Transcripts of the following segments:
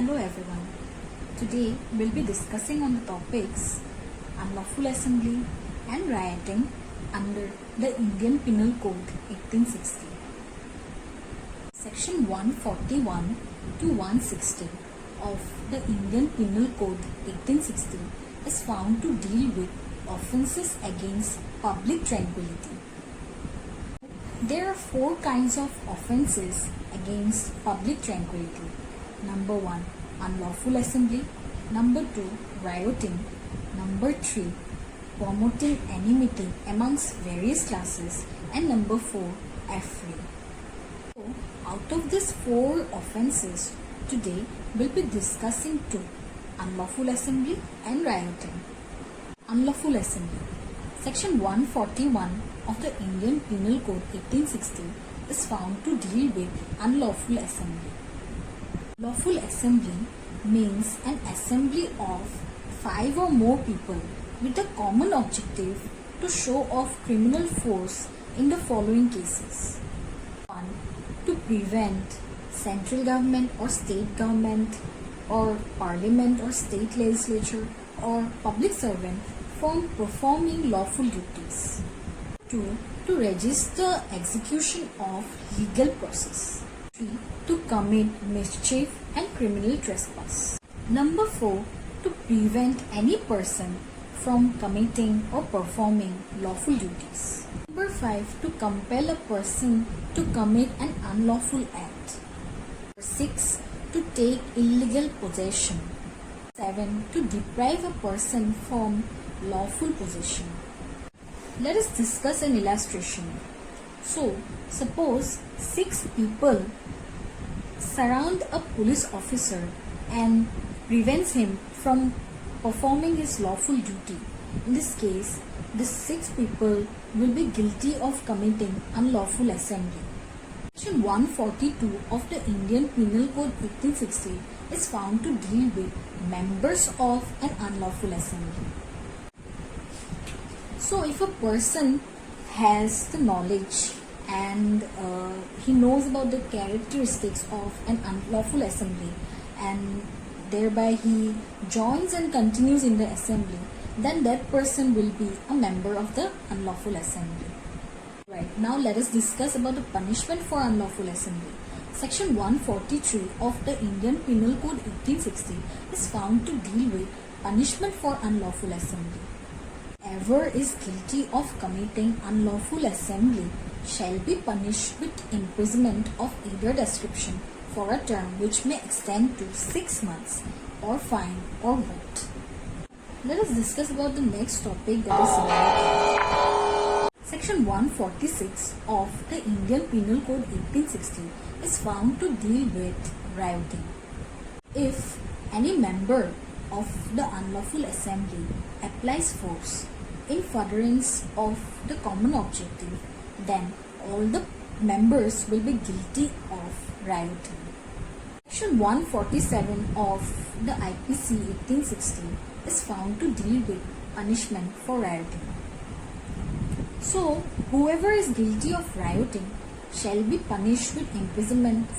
Hello everyone. Today we'll be discussing on the topics unlawful assembly and rioting under the Indian Penal Code 1860. Section 141 to 160 of the Indian Penal Code 1860 is found to deal with offences against public tranquility. There are four kinds of offences against public tranquility. Number 1, unlawful assembly. Number 2, rioting. Number 3, promoting enmity amongst various classes. And number 4, affray. So, out of these four offences, today we'll be discussing two, unlawful assembly and rioting. Unlawful assembly. Section 141 of the Indian Penal Code 1860 is found to deal with unlawful assembly. Lawful assembly means an assembly of 5 or more people with a common objective to show off criminal force in the following cases. 1. To prevent central government or state government or parliament or state legislature or public servant from performing lawful duties. 2. To register execution of legal process. 3. To commit mischief and criminal trespass. Number 4. To prevent any person from committing or performing lawful duties. Number 5. To compel a person to commit an unlawful act. Number 6. To take illegal possession. 7. To deprive a person from lawful possession. Let us discuss an illustration. So, suppose 6 people surround a police officer and prevents him from performing his lawful duty. In this case, the 6 people will be guilty of committing unlawful assembly. Section 142 of the Indian Penal Code 1860 is found to deal with members of an unlawful assembly. So, if a person has the knowledge and he knows about the characteristics of an unlawful assembly and thereby he joins and continues in the assembly, then that person will be a member of the unlawful assembly. Right, now let us discuss about the punishment for unlawful assembly. Section 143 of the Indian Penal Code 1860 is found to deal with punishment for unlawful assembly. Whoever is guilty of committing unlawful assembly shall be punished with imprisonment of either description for a term which may extend to 6 months or fine or both. Let us discuss about the next topic, that is rioting. Section 146 of the Indian Penal Code 1860 is found to deal with rioting. If any member of the unlawful assembly applies force in furtherance of the common objective, then all the members will be guilty of rioting. Section 147 of the IPC 1860 is found to deal with punishment for rioting. So, whoever is guilty of rioting shall be punished with imprisonment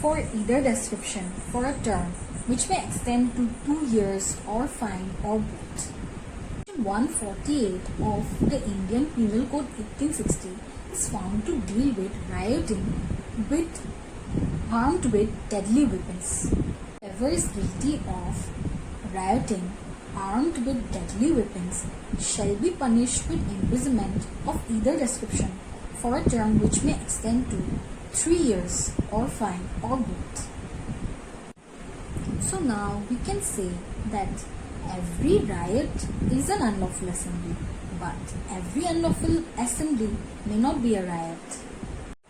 for either description for a term which may extend to 2 years or fine or both. Section 148 of the Indian Penal Code 1860 is found to deal with rioting armed with deadly weapons. Whoever is guilty of rioting armed with deadly weapons shall be punished with imprisonment of either description for a term which may extend to 3 years or fine or both. So now we can say that every riot is an unlawful assembly, but every unlawful assembly may not be a riot.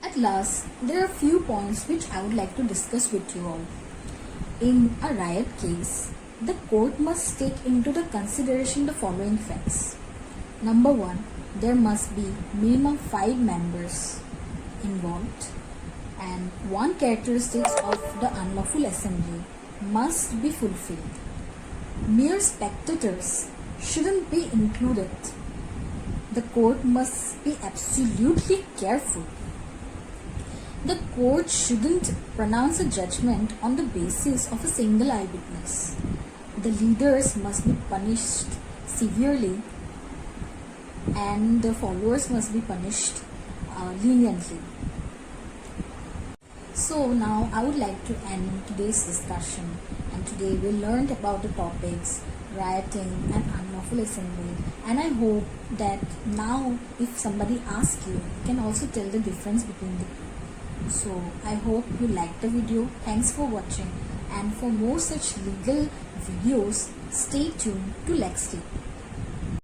At last, there are few points which I would like to discuss with you all. In a riot case, the court must take into the consideration the following facts. Number 1, there must be minimum 5 members involved, and one characteristics of the unlawful assembly must be fulfilled. Mere spectators shouldn't be included. The court must be absolutely careful The court shouldn't pronounce a judgment on the basis of a single eyewitness. The leaders must be punished severely and the followers must be punished leniently. So now I would like to end today's discussion, and today we learned about the topics rioting and unlawful assembly, and I hope that now if somebody asks you, you can also tell the difference between the two. So I hope you liked the video. Thanks for watching, and for more such legal videos, stay tuned to LexCliq.